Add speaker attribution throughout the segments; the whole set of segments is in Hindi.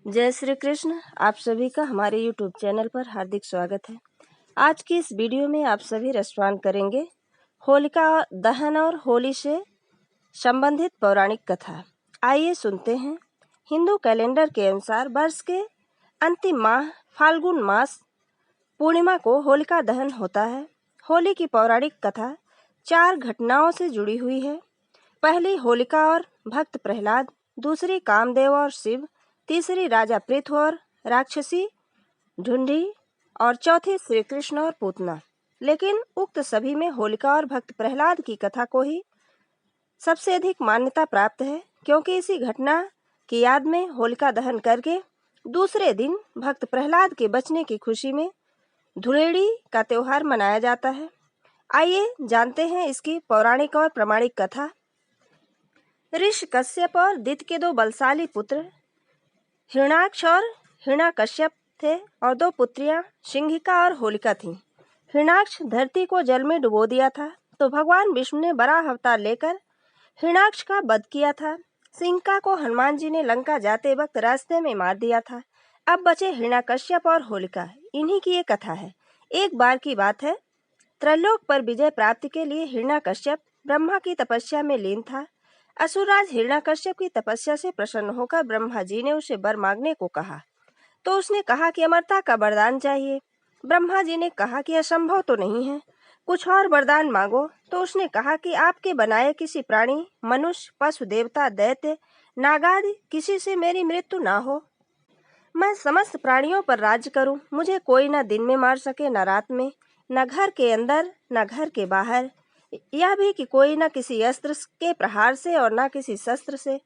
Speaker 1: जय श्री कृष्ण। आप सभी का हमारे YouTube चैनल पर हार्दिक स्वागत है। आज की इस वीडियो में आप सभी रसपान करेंगे होलिका दहन और होली से संबंधित पौराणिक कथा। आइए सुनते हैं। हिंदू कैलेंडर के अनुसार वर्ष के अंतिम माह फाल्गुन मास पूर्णिमा को होलिका दहन होता है। होली की पौराणिक कथा 4 घटनाओं से जुड़ी हुई है। पहली होलिका और भक्त प्रहलाद, दूसरी कामदेव और शिव, तीसरी राजा पृथु और राक्षसी ढूंढी और चौथी श्री कृष्ण और पूतना। लेकिन उक्त सभी में होलिका और भक्त प्रहलाद की कथा को ही सबसे अधिक मान्यता प्राप्त है, क्योंकि इसी घटना की याद में होलिका दहन करके दूसरे दिन भक्त प्रहलाद के बचने की खुशी में धुलेड़ी का त्योहार मनाया जाता है। आइए जानते हैं इसकी पौराणिक और प्रमाणिक कथा। ऋषि कश्यप और दिति के 2 बलशाली पुत्र हिरण्याक्ष और हिरण्यकश्यप थे और 2 पुत्रियां सिंहिका और होलिका थीं। हिरण्याक्ष धरती को जल में डुबो दिया था, तो भगवान विष्णु ने वराह अवतार लेकर हिरण्याक्ष का वध किया था। सिंहिका को हनुमान जी ने लंका जाते वक्त रास्ते में मार दिया था। अब बचे हिरण्यकश्यप और होलिका। इन्हीं की ये कथा है। एक बार की बात है, त्रैलोक पर विजय प्राप्ति के लिए हिरण्यकश्यप ब्रह्मा की तपस्या में लीन था। असुरराज हिरण्यकश्यप की तपस्या से प्रसन्न होकर ब्रह्मा जी ने उसे वर मांगने को कहा, तो उसने कहा कि अमरता का वरदान चाहिए। ब्रह्मा जी ने कहा कि असंभव तो नहीं है, कुछ और वरदान मांगो। तो उसने कहा कि आपके बनाए किसी प्राणी, मनुष्य, पशु, देवता, दैत्य, नागादि किसी से मेरी मृत्यु ना हो। मैं समस्त प्राणियों पर राज्य करूं। मुझे कोई न दिन में मार सके, न रात में, न घर के अंदर न घर के बाहर। यह भी कि कोई न किसी अस्त्र के प्रहार से और न किसी शस्त्र से,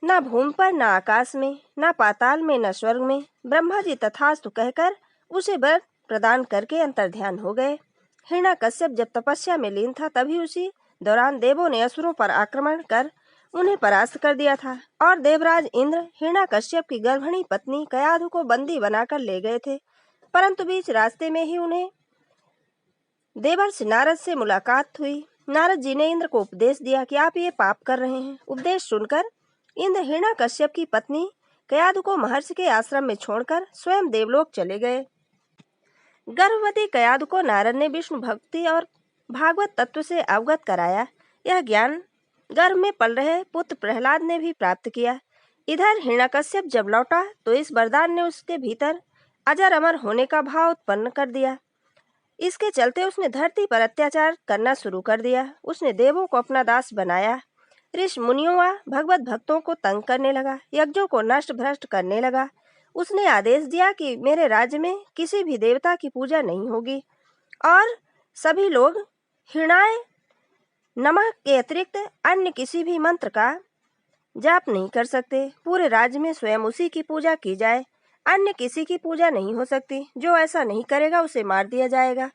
Speaker 1: न भूमि पर न आकाश में, न पाताल में न स्वर्ग में। ब्रह्मा जी तथास्तु कहकर उसे वर प्रदान करके अंतर्ध्यान हो गए। हिरण्यकश्यप जब तपस्या में लीन था, तभी उसी दौरान देवों ने असुरों पर आक्रमण कर उन्हें परास्त कर दिया था और देवराज इंद्र हिरण्यकश्यप की गर्भिणी पत्नी कयाधु को बंदी बनाकर ले गए थे। परंतु बीच रास्ते में ही उन्हें देवर्षि नारद से मुलाकात हुई। नारद जी ने इंद्र को उपदेश दिया कि आप ये पाप कर रहे हैं। उपदेश सुनकर इंद्र हिरण्यकश्यप की पत्नी कयाधु को महर्षि के आश्रम में छोड़कर स्वयं देवलोक चले गए। गर्भवती कयाधु को नारद ने विष्णु भक्ति और भागवत तत्व से अवगत कराया। यह ज्ञान गर्भ में पल रहे पुत्र प्रहलाद ने भी प्राप्त किया। इधर हिरण्यकश्यप जब लौटा तो इस वरदान ने उसके भीतर अजर अमर होने का भाव उत्पन्न कर दिया। इसके चलते उसने धरती पर अत्याचार करना शुरू कर दिया। उसने देवों को अपना दास बनाया, ऋषि मुनियों व भगवत भक्तों को तंग करने लगा, यज्ञों को नष्ट भ्रष्ट करने लगा। उसने आदेश दिया कि मेरे राज्य में किसी भी देवता की पूजा नहीं होगी और सभी लोग हिरणाय नमः के अतिरिक्त अन्य किसी भी मंत्र का जाप नहीं कर सकते। पूरे राज्य में स्वयं उसी की पूजा की जाए, अन्य किसी की पूजा नहीं हो सकती। जो ऐसा नहीं करेगा उसे मार दिया जाएगा।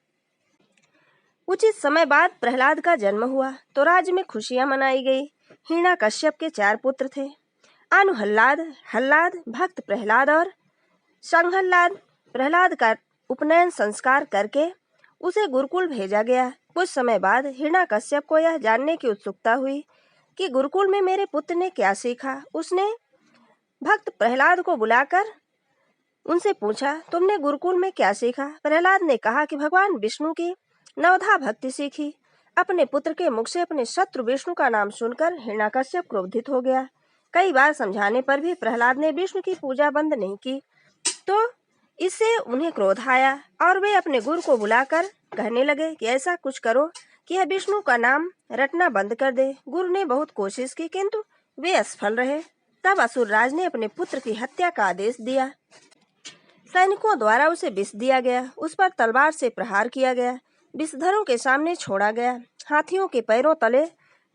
Speaker 1: उचित समय बाद प्रहलाद का जन्म हुआ तो राज्य में खुशियां मनाई गई। हिरण्यकश्यप के 4 पुत्र थे, अनुहल्लाद, हल्लाद, भक्त प्रहलाद और संहल्लाद। प्रहलाद का उपनयन संस्कार करके उसे गुरुकुल भेजा गया। कुछ समय बाद हिरण्यकश्यप को यह जानने की उत्सुकता हुई कि गुरुकुल में मेरे पुत्र ने क्या सीखा। उसने भक्त प्रहलाद को बुलाकर उनसे पूछा, तुमने गुरुकुल में क्या सीखा? प्रहलाद ने कहा कि भगवान विष्णु की नवधा भक्ति सीखी। अपने पुत्र के मुख से अपने शत्रु विष्णु का नाम सुनकर हिरण्यकश्यप क्रोधित हो गया। कई बार समझाने पर भी प्रहलाद ने विष्णु की पूजा बंद नहीं की, तो इससे उन्हें क्रोध आया और वे अपने गुरु को बुलाकर कहने लगे कि ऐसा कुछ करो कि यह विष्णु का नाम रटना बंद कर दे। गुरु ने बहुत कोशिश की, किंतु वे असफल रहे। तब असुरराज ने अपने पुत्र की हत्या का आदेश दिया। सैनिकों द्वारा उसे विष दिया गया, उस पर तलवार से प्रहार किया गया, विषधरों के सामने छोड़ा गया, हाथियों के पैरों तले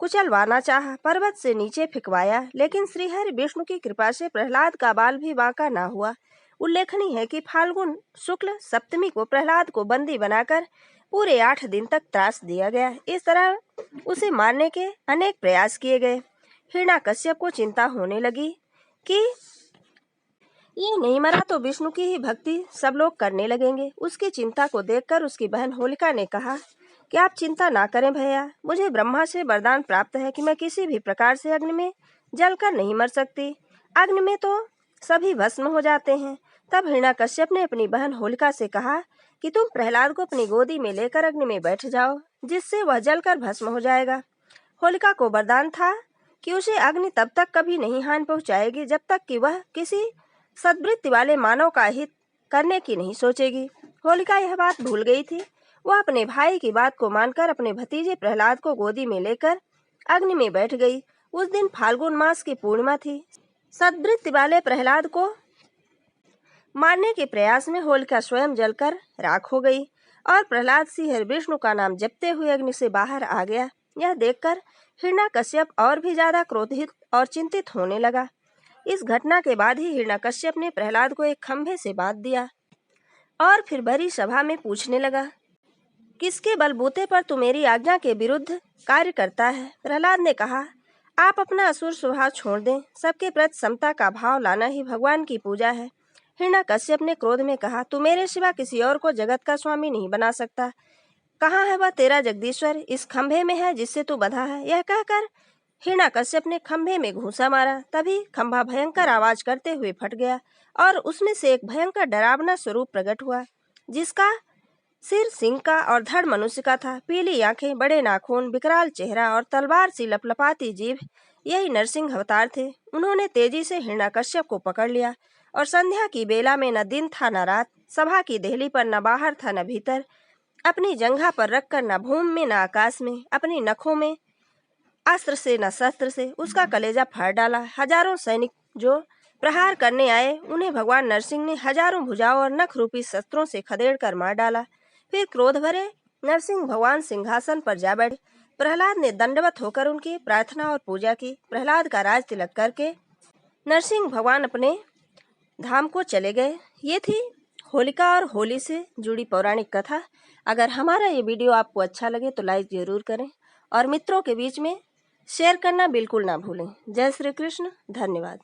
Speaker 1: कुचलवाना चाहा, पर्वत से नीचे फेंकवाया, लेकिन श्रीहरि विष्णु की कृपा से प्रहलाद का बाल भी बांका ना हुआ। उल्लेखनीय है कि फाल्गुन शुक्ल सप्तमी को प्रहलाद को बंदी बनाकर पूरे 8 दिन तक त्रास दिया गया। इस तरह उसे मारने के अनेक प्रयास किए गए। हिरण्यकश्यप को चिंता होने लगी कि ये नहीं मरा तो विष्णु की ही भक्ति सब लोग करने लगेंगे। उसकी चिंता को देखकर उसकी बहन होलिका ने कहा कि आप चिंता ना करें भैया, मुझे ब्रह्मा से वरदान प्राप्त है कि मैं किसी भी प्रकार से अग्नि में जलकर नहीं मर सकती। अग्नि में तो सभी भस्म हो जाते हैं। तब हिरण्यकश्यप ने अपनी बहन होलिका से कहा कि तुम प्रहलाद को अपनी गोदी में लेकर अग्नि में बैठ जाओ, जिससे वह जलकर भस्म हो जाएगा। होलिका को वरदान था कि उसे अग्नि तब तक कभी नहीं हानि पहुंचाएगी जब तक कि वह किसी सद्वृत्ति वाले मानव का हित करने की नहीं सोचेगी। होलिका यह बात भूल गई थी। वह अपने भाई की बात को मानकर अपने भतीजे प्रहलाद को गोदी में लेकर अग्नि में बैठ गई। उस दिन फाल्गुन मास की पूर्णिमा थी। सद्वृत्ति वाले प्रहलाद को मारने के प्रयास में होलिका स्वयं जलकर राख हो गई और प्रहलाद श्री हरि विष्णु का नाम जपते हुए अग्नि से बाहर आ गया। यह देखकर हिरण्यकश्यप और भी ज्यादा क्रोधित और चिंतित होने लगा। इस घटना के बाद ही हिरण्यकश्यप ने प्रहलाद को एक खंभे से बांध दिया और फिर भरी सभा में पूछने लगा, किसके बलबूते पर तू मेरी आज्ञा के विरुद्ध कार्य करता है? प्रहलाद ने कहा, आप अपना असुर स्वभाव छोड़ दें। सबके प्रति समता का भाव लाना ही भगवान की पूजा है। हिरण्यकश्यप ने क्रोध में कहा, तू मेरे सिवा किसी और को जगत का स्वामी नहीं बना सकता। कहाँ है वह तेरा जगदीश्वर? इस खंभे में है जिससे तू बंधा है। यह कहकर हिरण्यकश्यप ने खंभे में घूंसा मारा। तभी खंभा भयंकर आवाज करते हुए फट गया और उसमें से एक भयंकर डरावना स्वरूप प्रकट हुआ, जिसका सिर सिंह का और धड़ मनुष्य का था। पीली आंखें, बड़े नाखून, विकराल चेहरा और तलवार सी लपलपाती जीभ, यही नरसिंह अवतार थे। उन्होंने तेजी से हिरण्यकश्यप को पकड़ लिया और संध्या की बेला में न दिन था न रात, सभा की देहली पर न बाहर था न भीतर, अपनी जंघा पर रखकर न भूमि में न आकाश में, अपनी नखों में अस्त्र से न शस्त्र से उसका कलेजा फाड़ डाला। हजारों सैनिक जो प्रहार करने आए, उन्हें भगवान नरसिंह ने हजारों भुजाओं और नख रूपी शस्त्रों से खदेड़ कर मार डाला। फिर क्रोध भरे नरसिंह भगवान सिंहासन पर जा बैठे। प्रहलाद ने दंडवत होकर उनकी प्रार्थना और पूजा की। प्रहलाद का राज तिलक करके नरसिंह भगवान अपने धाम को चले गए। ये थी होलिका और होली से जुड़ी पौराणिक कथा। अगर हमारा ये वीडियो आपको अच्छा लगे तो लाइक जरूर करें और मित्रों के बीच में शेयर करना बिल्कुल ना भूलें। जय श्री कृष्ण। धन्यवाद।